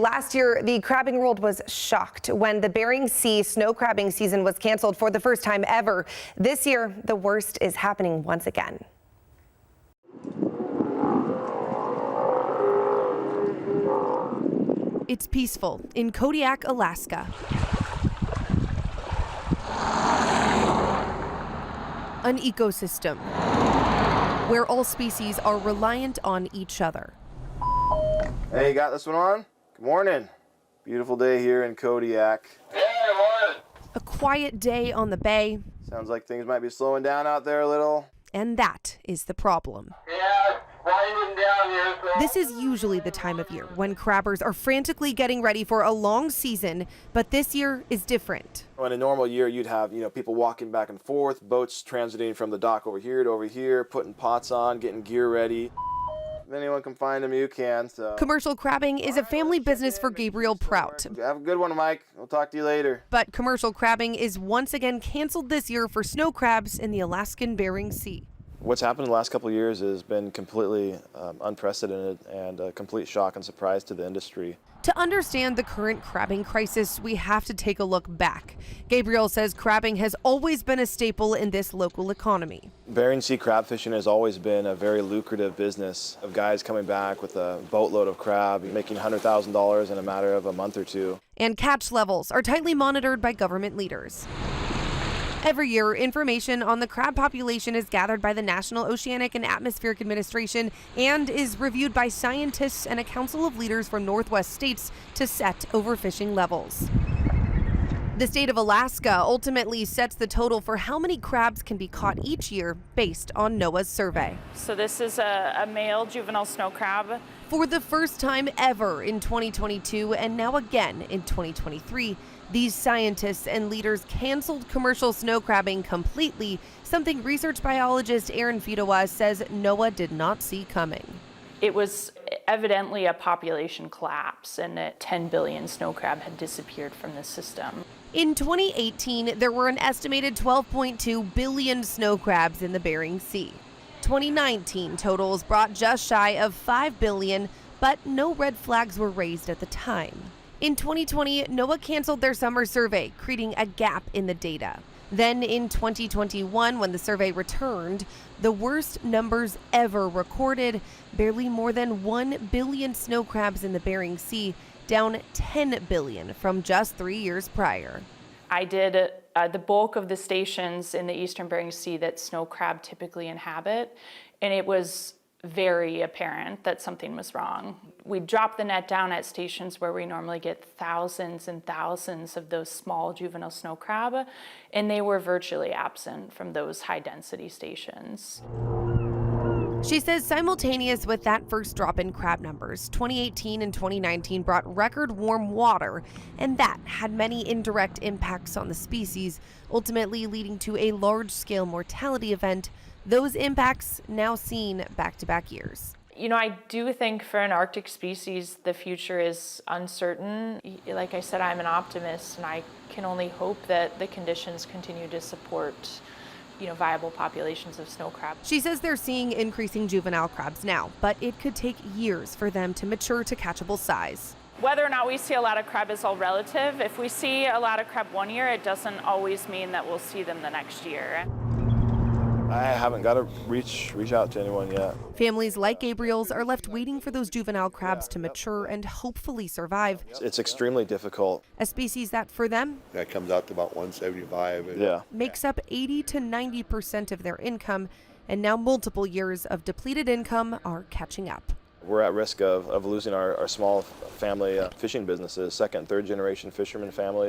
Last year, the crabbing world was shocked when the Bering Sea snow crabbing season was canceled for the first time ever. This year, the worst is happening once again. It's peaceful in Kodiak, Alaska. An ecosystem where all species are reliant on each other. Hey, you got this one on? Good morning. Beautiful day here in Kodiak. Yeah, good morning. A quiet day on the bay. Sounds like things might be slowing down out there a little. And that is the problem. Yeah, it's winding down here. So. This is usually the time of year when crabbers are frantically getting ready for a long season, but this year is different. In a normal year, you'd have, people walking back and forth, boats transiting from the dock over here to over here, putting pots on, getting gear ready. If anyone can find them, you can. So. Commercial crabbing is a family business for Gabriel Prout. Have a good one, Mike. We'll talk to you later. But commercial crabbing is once again canceled this year for snow crabs in the Alaskan Bering Sea. What's happened in the last couple of years has been completely unprecedented and a complete shock and surprise to the industry. To understand the current crabbing crisis, we have to take a look back. Gabriel says crabbing has always been a staple in this local economy. Bering Sea crab fishing has always been a very lucrative business of guys coming back with a boatload of crab, making $100,000 in a matter of a month or two. And catch levels are tightly monitored by government leaders. Every year, information on the crab population is gathered by the National Oceanic and Atmospheric Administration and is reviewed by scientists and a council of leaders from Northwest states to set overfishing levels. The state of Alaska ultimately sets the total for how many crabs can be caught each year based on NOAA's survey. So this is a male juvenile snow crab. For the first time ever in 2022 and now again in 2023, these scientists and leaders canceled commercial snow crabbing completely, something research biologist Aaron Fedowa says NOAA did not see coming. It was evidently a population collapse, and 10 billion snow crab had disappeared from the system. In 2018, there were an estimated 12.2 billion snow crabs in the Bering Sea. 2019 totals brought just shy of 5 billion, but no red flags were raised at the time. In 2020, NOAA canceled their summer survey, creating a gap in the data. Then in 2021, when the survey returned, the worst numbers ever recorded, barely more than 1 billion snow crabs in the Bering Sea, down 10 billion from just 3 years prior. I did the bulk of the stations in the eastern Bering Sea that snow crab typically inhabit, and it was very apparent that something was wrong. We dropped the net down at stations where we normally get thousands and thousands of those small juvenile snow crab, and they were virtually absent from those high density stations. She says simultaneous with that first drop in crab numbers, 2018 and 2019 brought record warm water, and that had many indirect impacts on the species, ultimately leading to a large-scale mortality event. Those impacts now seen back-to-back years. I do think for an Arctic species, the future is uncertain. Like I said, I'm an optimist, and I can only hope that the conditions continue to support viable populations of snow crab. She says they're seeing increasing juvenile crabs now, but it could take years for them to mature to catchable size. Whether or not we see a lot of crab is all relative. If we see a lot of crab one year, it doesn't always mean that we'll see them the next year. I haven't got to reach out to anyone yet. Families like Gabriel's are left waiting for those juvenile crabs to mature and hopefully survive. It's extremely difficult. A species that, for them, that comes out to about 175. Yeah. Makes up 80 to 90% of their income, and now multiple years of depleted income are catching up. We're at risk of losing our small family fishing businesses, second, third generation fishermen families.